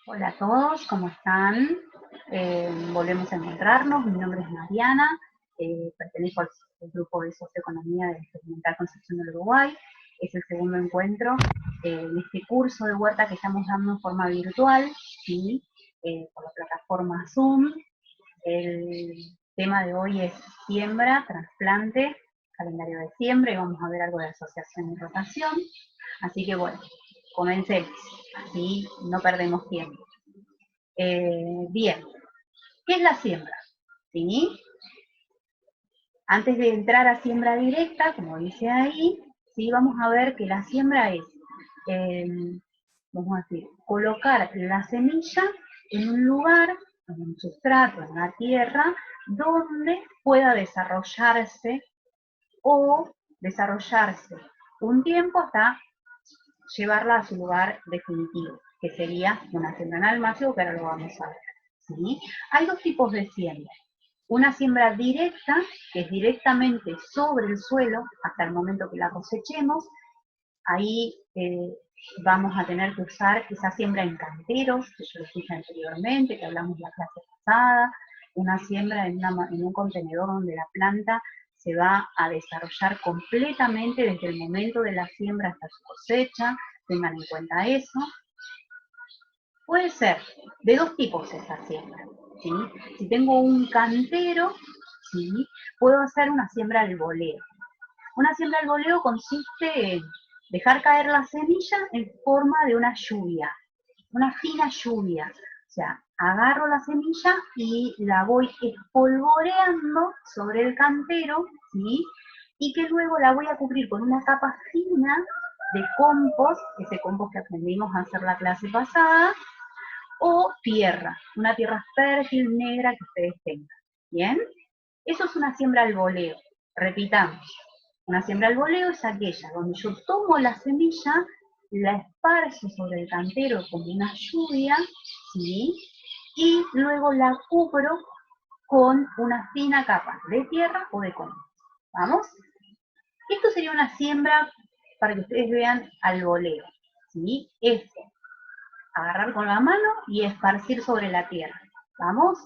Hola a todos, ¿cómo están? Volvemos a encontrarnos. Mi nombre es Mariana, pertenezco al grupo de Socioeconomía de Experimental Concepción del Uruguay. Es el segundo encuentro en este curso de huerta que estamos dando en forma virtual, ¿sí? Por la plataforma Zoom. El tema de hoy es siembra, trasplante, calendario de siembra, y vamos a ver algo de asociación y rotación. Así que bueno, comencemos, así no perdemos tiempo. Bien, ¿qué es la siembra? ¿Sí? Antes de entrar a siembra directa, como dice ahí, ¿sí? Vamos a ver que la siembra es, eh, vamos a decir, colocar la semilla en un lugar, en un sustrato, en la tierra, donde pueda desarrollarse o desarrollarse un tiempo hasta llevarla a su lugar definitivo, que sería una siembra en almacén, que ahora lo vamos a ver. ¿Sí? Hay dos tipos de siembra. Una siembra directa, que es directamente sobre el suelo hasta el momento que la cosechemos. Ahí vamos a tener que usar esa siembra en canteros, que yo les dije anteriormente, que hablamos la clase pasada, una siembra en un contenedor donde la planta se va a desarrollar completamente desde el momento de la siembra hasta su cosecha, tengan en cuenta eso. Puede ser de dos tipos esa siembra, ¿sí? Si tengo un cantero, ¿sí? Puedo hacer una siembra al voleo. Una siembra al voleo consiste en dejar caer la semilla en forma de una lluvia, una fina lluvia. O sea, agarro la semilla y la voy espolvoreando sobre el cantero, ¿sí? Y que luego la voy a cubrir con una capa fina de compost, ese compost que aprendimos a hacer la clase pasada, o tierra, una tierra fértil, negra que ustedes tengan. ¿Bien? Eso es una siembra al voleo. Repitamos. Una siembra al voleo es aquella donde yo tomo la semilla, la esparzo sobre el cantero como una lluvia, ¿sí? Y luego la cubro con una fina capa de tierra o de compost. ¿Vamos? Esto sería una siembra para que ustedes vean al voleo, ¿sí? Esto, agarrar con la mano y esparcir sobre la tierra. ¿Vamos?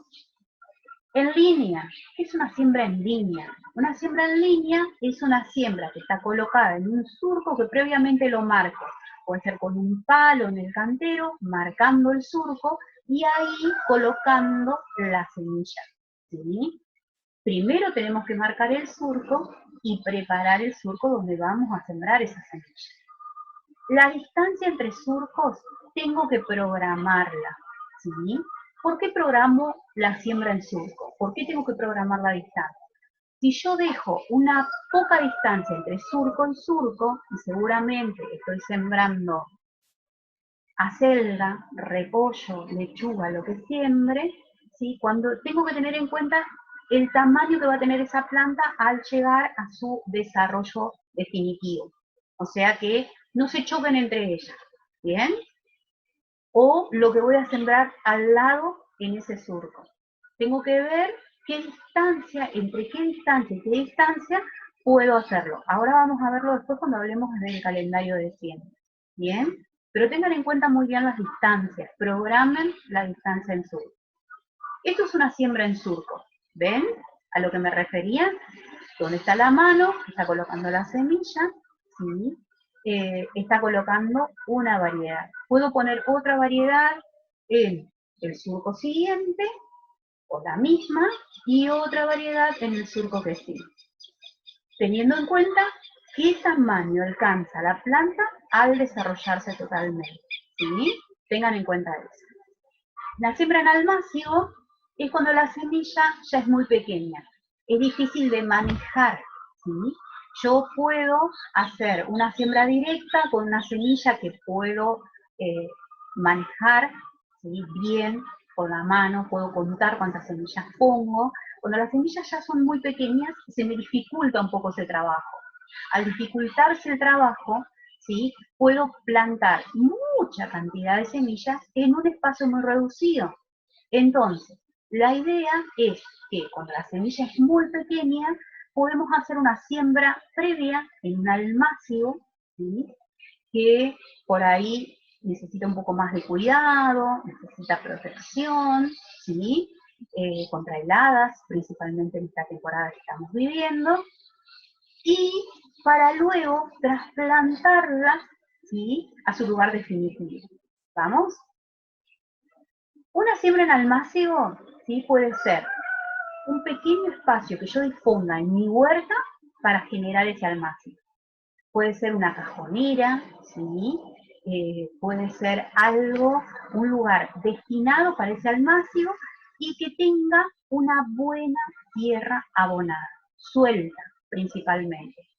En línea, ¿qué es una siembra en línea? Una siembra en línea es una siembra que está colocada en un surco que previamente lo marco. Puede ser con un palo en el cantero, marcando el surco y ahí colocando la semilla. ¿Sí? Primero tenemos que marcar el surco y preparar el surco donde vamos a sembrar esa semilla. La distancia entre surcos tengo que programarla, ¿sí? ¿Por qué programo la siembra en surco? ¿Por qué tengo que programar la distancia? Si yo dejo una poca distancia entre surco y surco, y seguramente estoy sembrando acelga, repollo, lechuga, lo que siembre, ¿sí? Cuando tengo que tener en cuenta el tamaño que va a tener esa planta al llegar a su desarrollo definitivo. O sea que no se choquen entre ellas, ¿bien? O lo que voy a sembrar al lado en ese surco. Tengo que ver qué distancia, entre qué distancia y qué distancia puedo hacerlo. Ahora vamos a verlo después cuando hablemos del calendario de siembra. ¿Bien? Pero tengan en cuenta muy bien las distancias. Programen la distancia en surco. Esto es una siembra en surco. ¿Ven a lo que me refería? Donde está la mano, está colocando la semilla, ¿sí? Está colocando una variedad. Puedo poner otra variedad en el surco siguiente, o la misma, y otra variedad en el surco que sigue. Teniendo en cuenta qué tamaño alcanza la planta al desarrollarse totalmente. ¿Sí? Tengan en cuenta eso. La siembra en almácigo es cuando la semilla ya es muy pequeña. Es difícil de manejar. ¿Sí? Yo puedo hacer una siembra directa con una semilla que puedo manejar, ¿sí? Bien con la mano, puedo contar cuántas semillas pongo. Cuando las semillas ya son muy pequeñas, se me dificulta un poco ese trabajo. Al dificultarse el trabajo, ¿sí? Puedo plantar mucha cantidad de semillas en un espacio muy reducido. Entonces, la idea es que cuando la semilla es muy pequeña, podemos hacer una siembra previa en un almácigo, ¿sí? Que por ahí necesita un poco más de cuidado, necesita protección, ¿sí? Contra heladas, principalmente en esta temporada que estamos viviendo, y para luego trasplantarlas, ¿sí?, a su lugar definitivo. ¿Vamos? Una siembra en almácigo, ¿sí?, puede ser un pequeño espacio que yo disponga en mi huerta para generar ese almácigo. Puede ser una cajonera, ¿sí? Puede ser algo, un lugar destinado para ese almácigo y que tenga una buena tierra abonada, suelta principalmente,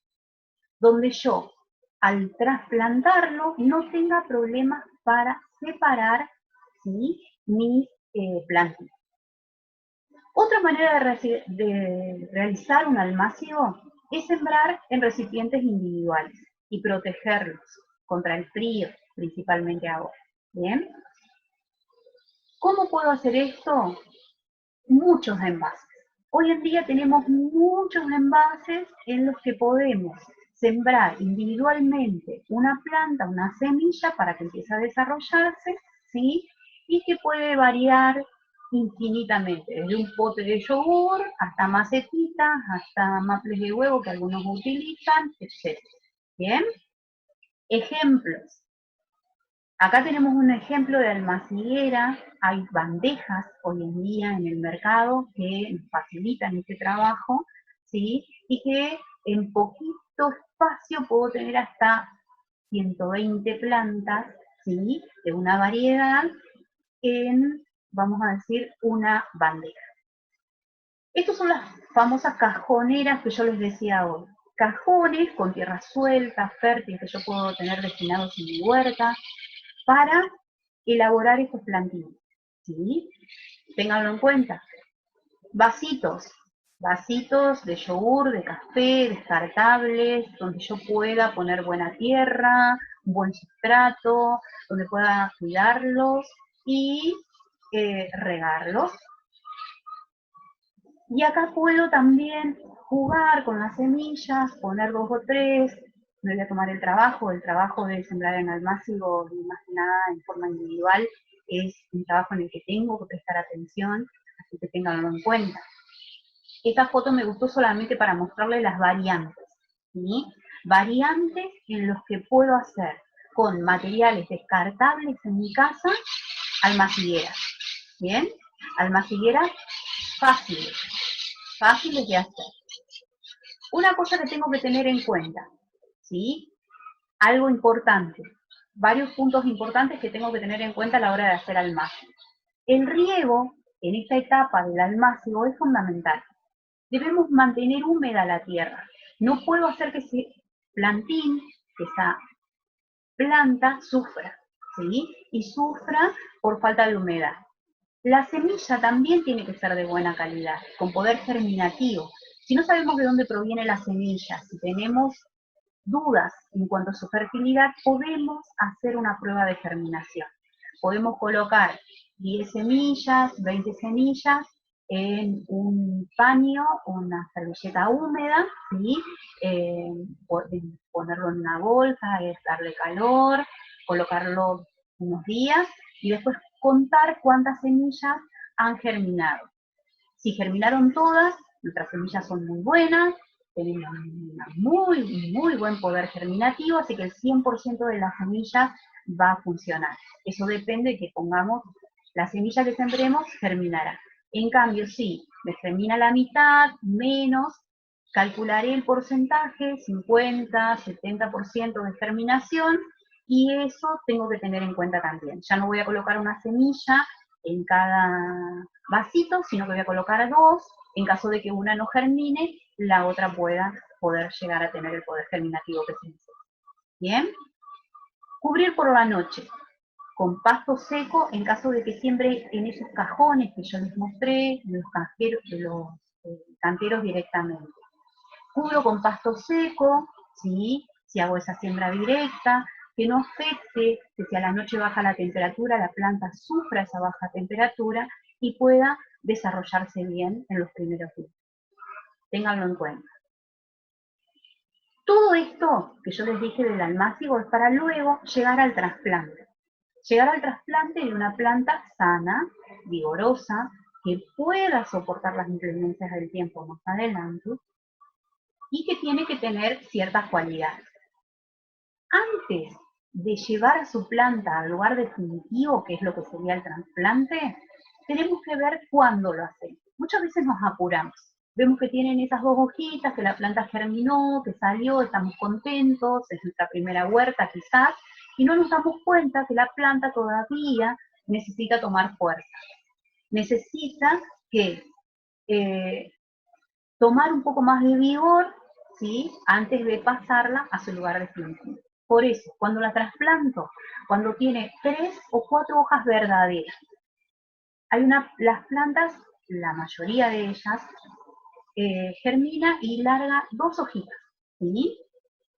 donde yo, al trasplantarlo, no tenga problemas para separar, ¿sí?, mis plantas. Otra manera de realizar un almácigo es sembrar en recipientes individuales y protegerlos contra el frío, principalmente ahora. ¿Bien? ¿Cómo puedo hacer esto? Muchos envases. Hoy en día tenemos muchos envases en los que podemos sembrar individualmente una planta, una semilla para que empiece a desarrollarse, ¿sí? Y que puede variar infinitamente, desde un pote de yogur hasta macetitas, hasta maples de huevo que algunos utilizan, etc. ¿Bien? Ejemplos. Acá tenemos un ejemplo de almaciguera. Hay bandejas hoy en día en el mercado que nos facilitan este trabajo, ¿sí? Y que en poquito espacio puedo tener hasta 120 plantas, ¿sí?, de una variedad en, vamos a decir, una bandeja. Estas son las famosas cajoneras que yo les decía hoy. Cajones con tierra suelta, fértil, que yo puedo tener destinados en mi huerta, para elaborar estos plantines, ¿sí? Ténganlo en cuenta. Vasitos, vasitos de yogur, de café, descartables, donde yo pueda poner buena tierra, un buen sustrato, donde pueda cuidarlos y regarlos. Y acá puedo también jugar con las semillas, poner 2 o 3, me voy a tomar el trabajo de sembrar en almácigo, más que nada en forma individual, es un trabajo en el que tengo que prestar atención, así que ténganlo en cuenta. Esta foto me gustó solamente para mostrarles las variantes, ¿sí? Variantes en los que puedo hacer con materiales descartables en mi casa, almacigueras, ¿bien? Almacigueras fáciles de hacer. Una cosa que tengo que tener en cuenta, ¿sí? Algo importante, varios puntos importantes que tengo que tener en cuenta a la hora de hacer almácigo. El riego en esta etapa del almácigo es fundamental. Debemos mantener húmeda la tierra. No puedo hacer que ese plantín, que esa planta sufra, ¿sí? Y sufra por falta de humedad. La semilla también tiene que ser de buena calidad, con poder germinativo. Si no sabemos de dónde proviene la semilla, si tenemos dudas en cuanto a su fertilidad, podemos hacer una prueba de germinación. Podemos colocar 10 semillas, 20 semillas en un paño, una servilleta húmeda, ¿sí? Ponerlo en una bolsa, darle calor, colocarlo unos días y después contar cuántas semillas han germinado. Si germinaron todas, nuestras semillas son muy buenas, tenemos un muy buen poder germinativo, así que el 100% de las semillas va a funcionar. Eso depende de que pongamos la semilla que sembremos, germinará. En cambio, si me germina la mitad, menos, calcularé el porcentaje, 50, 70% de germinación, y eso tengo que tener en cuenta también. Ya no voy a colocar una semilla en cada vasito, sino que voy a colocar 2, en caso de que una no germine, la otra pueda poder llegar a tener el poder germinativo que se necesita. Bien, cubrir por la noche con pasto seco en caso de que siembre en esos cajones que yo les mostré, de los canteros directamente. Cubro con pasto seco, ¿sí? Si hago esa siembra directa, que no afecte que si a la noche baja la temperatura, la planta sufra esa baja temperatura y pueda desarrollarse bien en los primeros días. Ténganlo en cuenta. Todo esto que yo les dije del almácigo es para luego llegar al trasplante. llegar al trasplante de una planta sana, vigorosa, que pueda soportar las inclemencias del tiempo más adelante y que tiene que tener ciertas cualidades. Antes de llevar a su planta al lugar definitivo, que es lo que sería el trasplante, tenemos que ver cuándo lo hacemos. Muchas veces nos apuramos. Vemos que tienen esas 2 hojitas, que la planta germinó, que salió, estamos contentos, es nuestra primera huerta quizás, y no nos damos cuenta que la planta todavía necesita tomar fuerza. Necesita que tomar un poco más de vigor, ¿sí?, antes de pasarla a su lugar definitivo. Por eso, cuando la trasplanto, cuando tiene 3 o 4 hojas verdaderas, las plantas, la mayoría de ellas, germina y larga 2 hojitas, ¿sí?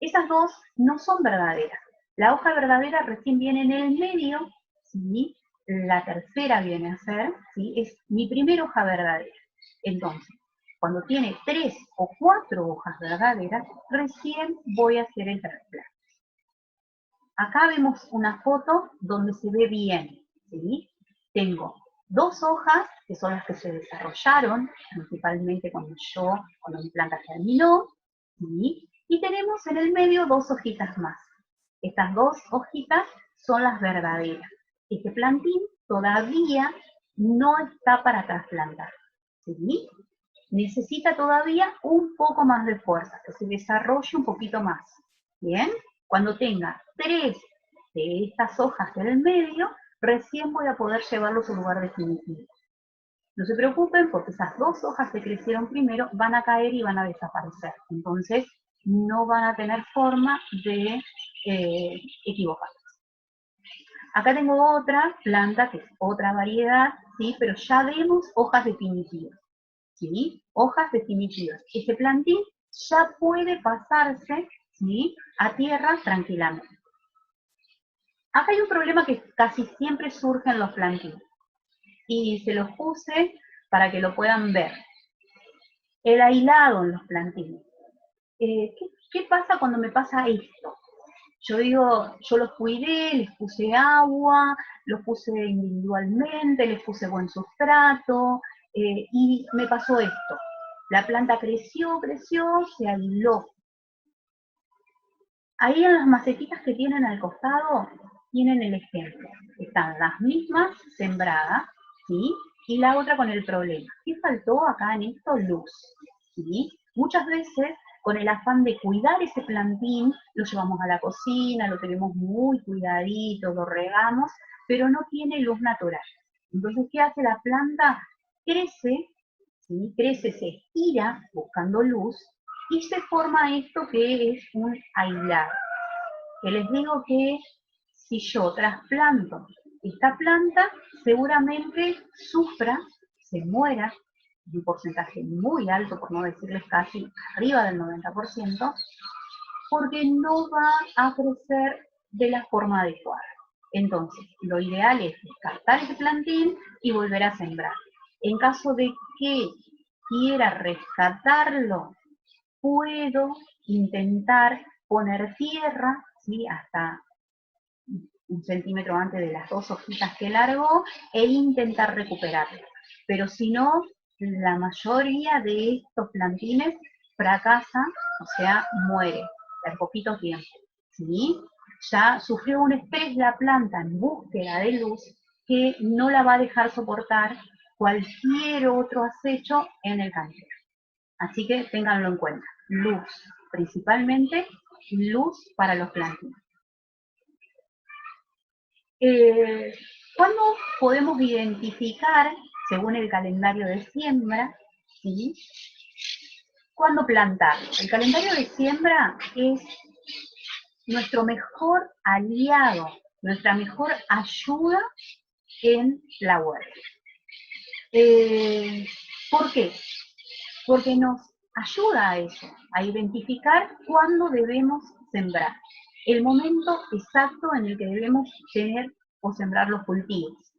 Esas 2 no son verdaderas. La hoja verdadera recién viene en el medio, ¿sí? La tercera viene a ser, ¿sí?, es mi primera hoja verdadera. Entonces, cuando tiene 3 o 4 hojas verdaderas, recién voy a hacer el trasplante. Acá vemos una foto donde se ve bien, ¿sí? Tengo 2 hojas, que son las que se desarrollaron, principalmente cuando mi planta germinó, ¿sí? Y tenemos en el medio 2 hojitas más. Estas 2 hojitas son las verdaderas. Este plantín todavía no está para trasplantar, ¿sí? Necesita todavía un poco más de fuerza, que se desarrolle un poquito más, ¿bien? Cuando tenga 3 de estas hojas en el medio, recién voy a poder llevarlo a su lugar definitivo. No se preocupen porque esas 2 hojas que crecieron primero van a caer y van a desaparecer. Entonces, no van a tener forma de equivocarse. Acá tengo otra planta, que es otra variedad, ¿sí? Pero ya vemos hojas definitivas, ¿sí? Hojas definitivas. Este plantín ya puede pasarse, ¿sí?, a tierra tranquilamente. Acá hay un problema que casi siempre surge en los plantines, y se los puse para que lo puedan ver. El aislado en los plantines. ¿Qué pasa cuando me pasa esto? Yo digo, yo los cuidé, les puse agua, los puse individualmente, les puse buen sustrato, y me pasó esto. La planta creció, se aisló. Ahí en las macetitas que tienen al costado, tienen el ejemplo. Están las mismas sembradas, ¿sí? Y la otra con el problema. ¿Qué faltó acá en esto? Luz, ¿sí? Muchas veces, con el afán de cuidar ese plantín, lo llevamos a la cocina, lo tenemos muy cuidadito, lo regamos, pero no tiene luz natural. Entonces, ¿qué hace la planta? Crece, ¿sí? Crece, se estira buscando luz, y se forma esto que es un aislado. Que les digo que si yo trasplanto esta planta, seguramente sufra, se muera, un porcentaje muy alto, por no decirles casi arriba del 90%, porque no va a crecer de la forma adecuada. Entonces, lo ideal es descartar ese plantín y volver a sembrar. En caso de que quiera rescatarlo, puedo intentar poner tierra, ¿sí?, hasta 1 centímetro antes de las 2 hojitas que largó, e intentar recuperarlo. Pero si no, la mayoría de estos plantines fracasa, o sea, muere en poquito tiempo, ¿sí? Ya sufrió un estrés la planta en búsqueda de luz que no la va a dejar soportar cualquier otro acecho en el cantero. Así que ténganlo en cuenta. Luz, principalmente luz para los plantines. ¿Cuándo podemos identificar, según el calendario de siembra, ¿sí?, cuándo plantar? El calendario de siembra es nuestro mejor aliado, nuestra mejor ayuda en la huerta. ¿Por qué? Porque nos ayuda a eso, a identificar cuándo debemos sembrar, el momento exacto en el que debemos tener o sembrar los cultivos.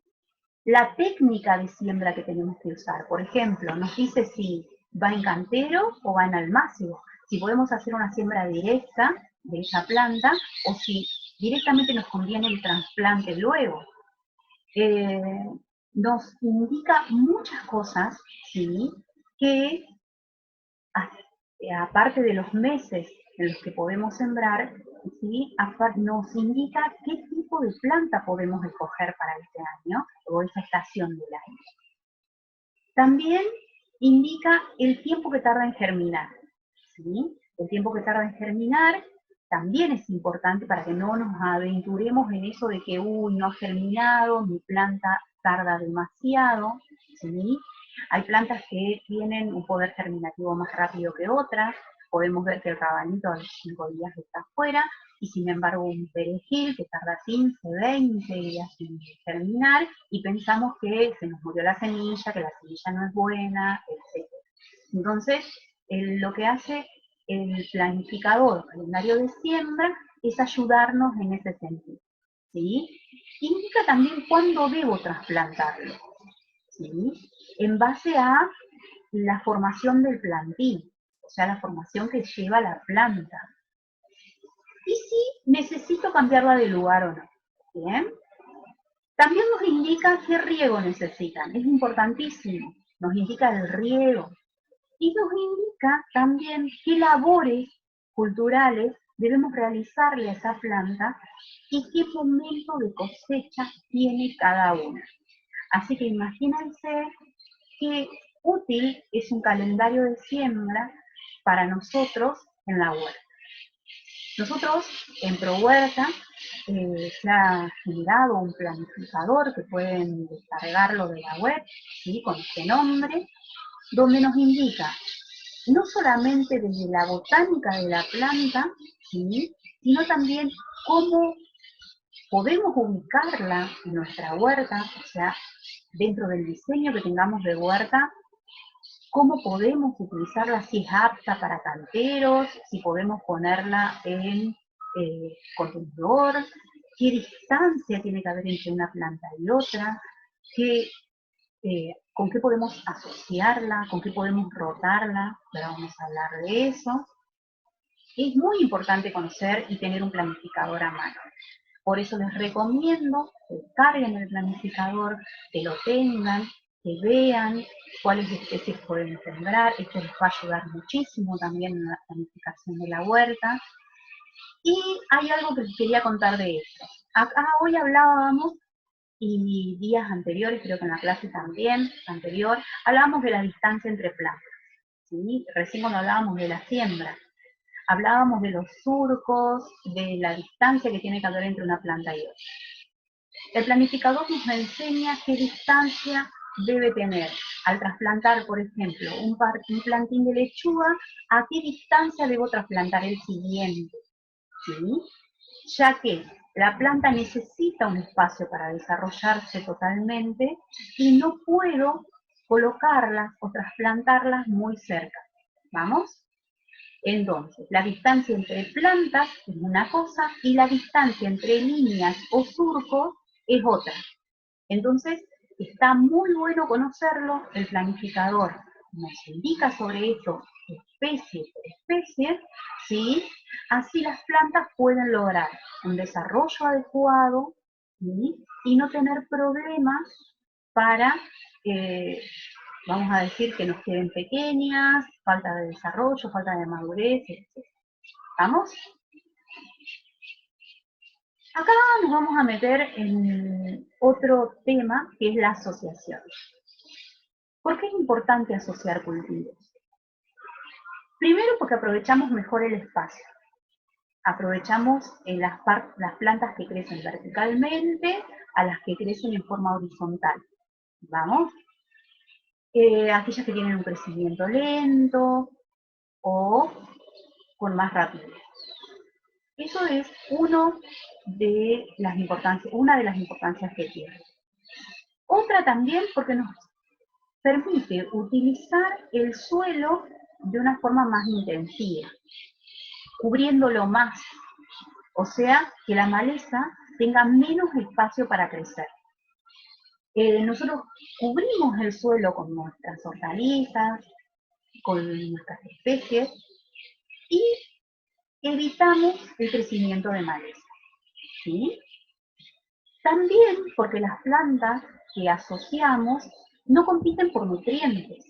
La técnica de siembra que tenemos que usar, por ejemplo, nos dice si va en cantero o va en almácigo, si podemos hacer una siembra directa de esa planta o si directamente nos conviene el trasplante luego. Nos indica muchas cosas, ¿sí? Que aparte de los meses en los que podemos sembrar, ¿sí? Nos indica qué tipo de planta podemos escoger para este año o esa estación del año. También indica el tiempo que tarda en germinar, ¿sí? El tiempo que tarda en germinar también es importante para que no nos aventuremos en eso de que, uy, no ha germinado, mi planta tarda demasiado, ¿sí? Hay plantas que tienen un poder germinativo más rápido que otras. Podemos ver que el rabanito a los 5 días está afuera, y sin embargo un perejil que tarda 15, 20 días en germinar, y pensamos que se nos murió la semilla, que la semilla no es buena, etc. Entonces, lo que hace el planificador calendario de siembra es ayudarnos en ese sentido, ¿sí? Indica también cuándo debo trasplantarlo, ¿sí? En base a la formación del plantín, o sea, la formación que lleva la planta. Y si necesito cambiarla de lugar o no, ¿bien? También nos indica qué riego necesitan, es importantísimo, nos indica el riego. Y nos indica también qué labores culturales debemos realizarle a esa planta y qué momento de cosecha tiene cada una. Así que imagínense qué útil es un calendario de siembra para nosotros en la huerta. Nosotros en ProHuerta se ha generado un planificador que pueden descargarlo de la web, ¿sí? Con este nombre, donde nos indica no solamente desde la botánica de la planta, ¿sí? Sino también cómo podemos ubicarla en nuestra huerta, o sea, dentro del diseño que tengamos de huerta, cómo podemos utilizarla, si es apta para canteros, si podemos ponerla en contenedor, qué distancia tiene que haber entre una planta y otra, con qué podemos asociarla, con qué podemos rotarla, pero vamos a hablar de eso. Es muy importante conocer y tener un planificador a mano. Por eso les recomiendo que descarguen el planificador, que lo tengan, que vean cuáles especies pueden sembrar. Esto les va a ayudar muchísimo también en la planificación de la huerta. Y hay algo que les quería contar de esto. Acá hoy hablábamos, y días anteriores, creo que en la clase también, anterior, hablábamos de la distancia entre plantas, ¿sí? Recién cuando hablábamos de la siembra, hablábamos de los surcos, de la distancia que tiene que haber entre una planta y otra. El planificador nos enseña qué distancia debe tener al trasplantar, por ejemplo, un plantín de lechuga, a qué distancia debo trasplantar el siguiente, ¿sí? Ya que la planta necesita un espacio para desarrollarse totalmente y no puedo colocarlas o trasplantarlas muy cerca. ¿Vamos? Entonces, la distancia entre plantas es una cosa y la distancia entre líneas o surcos es otra. Entonces, está muy bueno conocerlo, el planificador nos indica sobre esto especie por especie, ¿sí? Así las plantas pueden lograr un desarrollo adecuado, ¿sí? Y no tener problemas para, vamos a decir, que nos queden pequeñas, falta de desarrollo, falta de madurez, etc. ¿Vamos? Acá nos vamos a meter en otro tema, que es la asociación. ¿Por qué es importante asociar cultivos? Primero, porque aprovechamos mejor el espacio. Aprovechamos las plantas que crecen verticalmente a las que crecen en forma horizontal. ¿Vamos? Aquellas que tienen un crecimiento lento o con más rapidez. Eso es una de las importancias que tiene. Otra también porque nos permite utilizar el suelo de una forma más intensiva, cubriéndolo más, o sea, que la maleza tenga menos espacio para crecer. Nosotros cubrimos el suelo con nuestras hortalizas, con nuestras especies, y evitamos el crecimiento de maleza. ¿sí? También porque las plantas que asociamos no compiten por nutrientes.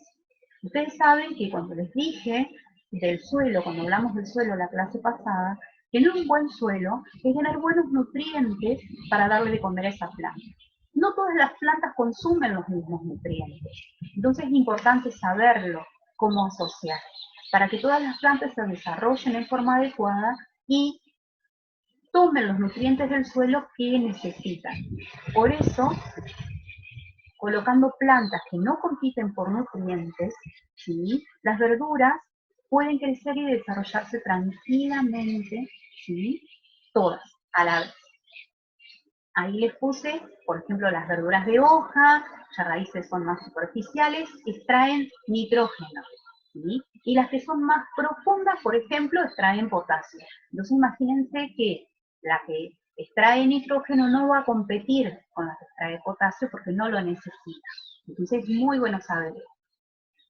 Ustedes saben que cuando les dije del suelo, cuando hablamos del suelo la clase pasada, tener un buen suelo es tener buenos nutrientes para darle de comer a esa planta. No todas las plantas consumen los mismos nutrientes. Entonces es importante saberlo, cómo asociar, para que todas las plantas se desarrollen en forma adecuada y tomen los nutrientes del suelo que necesitan. Por eso, colocando plantas que no compiten por nutrientes, ¿sí?, las verduras pueden crecer y desarrollarse tranquilamente, ¿sí?, todas a la vez. Ahí les puse, por ejemplo, las verduras de hoja, cuyas raíces son más superficiales, extraen nitrógeno, ¿sí? Y las que son más profundas, por ejemplo, extraen potasio. Entonces imagínense que la que extrae nitrógeno no va a competir con la que extrae potasio porque no lo necesita. Entonces es muy bueno saberlo.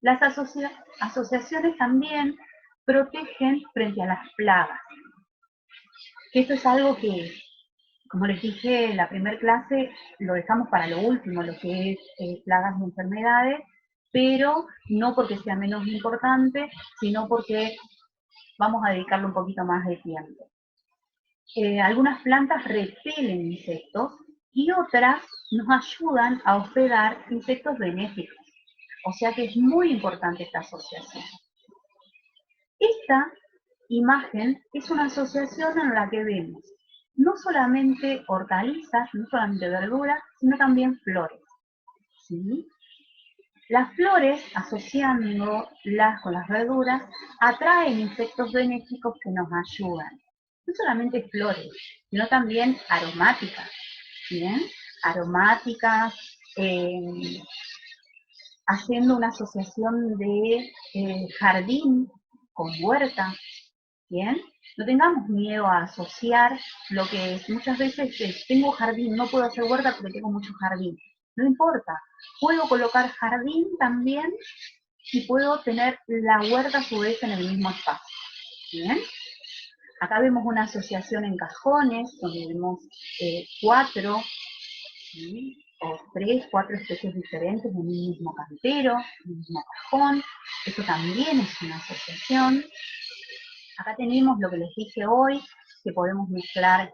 Las asociaciones también protegen frente a las plagas. Que esto es algo que, como les dije en la primera clase, lo dejamos para lo último, lo que es plagas y enfermedades, pero no porque sea menos importante, sino porque vamos a dedicarle un poquito más de tiempo. Algunas plantas repelen insectos y otras nos ayudan a hospedar insectos benéficos. O sea que es muy importante esta asociación. Esta imagen es una asociación en la que vemos no solamente hortalizas, no solamente verduras, sino también flores, ¿sí? Las flores, asociándolas con las verduras, atraen insectos benéficos que nos ayudan. No solamente flores, sino también aromáticas, ¿bien? Aromáticas, haciendo una asociación de jardín con huerta, ¿bien? No tengamos miedo a asociar lo que es. Muchas veces tengo jardín, no puedo hacer huerta porque tengo mucho jardín. No importa, puedo colocar jardín también y puedo tener la huerta a su vez en el mismo espacio, ¿bien? Acá vemos una asociación en cajones, donde vemos 4, ¿sí?, o 3, 4 especies diferentes en un mismo cantero, en un mismo cajón. Eso también es una asociación. Acá tenemos lo que les dije hoy, que podemos mezclar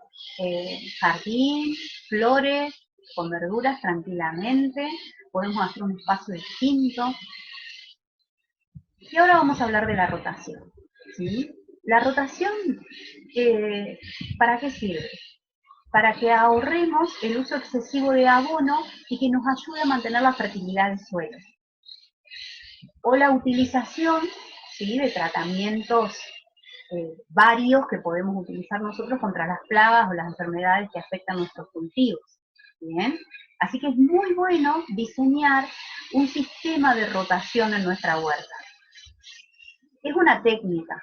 jardín, flores, con verduras tranquilamente. Podemos hacer un espacio distinto. Y ahora vamos a hablar de la rotación, ¿sí? La rotación, ¿para qué sirve? Para que ahorremos el uso excesivo de abono y que nos ayude a mantener la fertilidad del suelo. O la utilización, ¿sí?, de tratamientos varios que podemos utilizar nosotros contra las plagas o las enfermedades que afectan nuestros cultivos. ¿Bien? Así que es muy bueno diseñar un sistema de rotación en nuestra huerta. Es una técnica,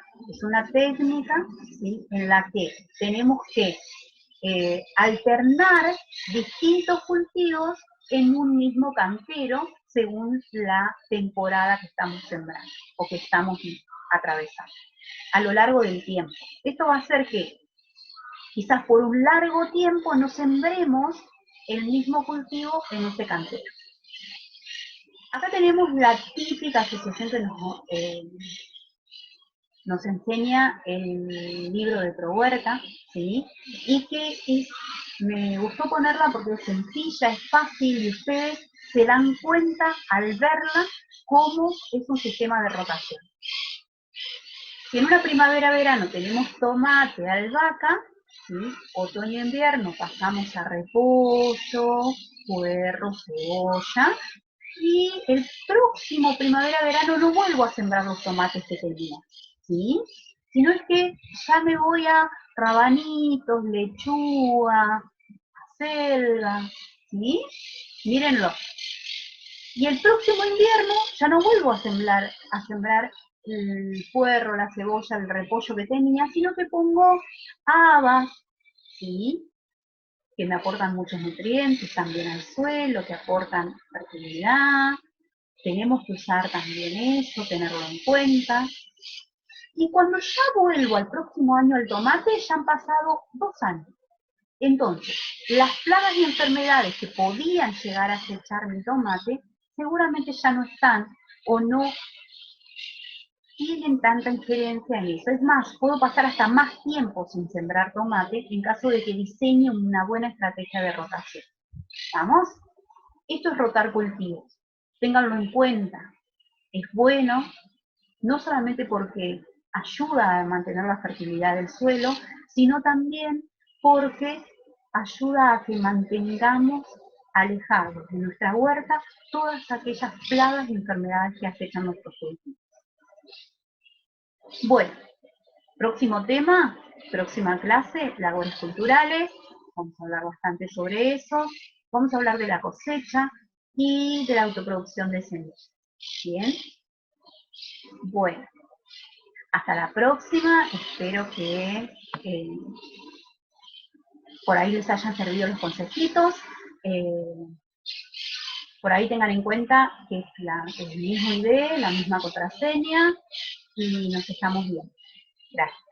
¿sí?, en la que tenemos que alternar distintos cultivos en un mismo cantero según la temporada que estamos sembrando o que estamos atravesando a lo largo del tiempo. Esto va a hacer que quizás por un largo tiempo no sembremos el mismo cultivo en este cantero. Acá tenemos la típica asociación que nos enseña el libro de Prohuerta, ¿sí?, y que me gustó ponerla porque es sencilla, es fácil y ustedes se dan cuenta al verla cómo es un sistema de rotación. Si en una primavera-verano tenemos tomate, albahaca, ¿sí?, otoño-invierno pasamos a repollo, puerro, cebolla, y el próximo primavera-verano no vuelvo a sembrar los tomates que tenía, ¿sí?, sino es que ya me voy a rabanitos, lechuga, acelga, ¿sí? Mírenlo. Y el próximo invierno ya no vuelvo a sembrar el puerro, la cebolla, el repollo que tenía, sino que pongo habas, ¿sí?, que me aportan muchos nutrientes también al suelo, que aportan fertilidad. Tenemos que usar también eso, tenerlo en cuenta. Y cuando ya vuelvo al próximo año al tomate, ya han pasado 2 años. Entonces, las plagas y enfermedades que podían llegar a acechar mi tomate, seguramente ya no están o no tienen tanta injerencia en eso. Es más, puedo pasar hasta más tiempo sin sembrar tomate en caso de que diseñe una buena estrategia de rotación. ¿Vamos? Esto es rotar cultivos. Ténganlo en cuenta. Es bueno, no solamente porque ayuda a mantener la fertilidad del suelo, sino también porque ayuda a que mantengamos alejados de nuestra huerta todas aquellas plagas y enfermedades que acechan nuestros cultivos. Bueno, próximo tema, próxima clase, labores culturales. Vamos a hablar bastante sobre eso. Vamos a hablar de la cosecha y de la autoproducción de semillas. Bien. Bueno, hasta la próxima. Espero que por ahí les hayan servido los consejitos. Por ahí tengan en cuenta que es el mismo ID, la misma contraseña y nos estamos viendo. Gracias.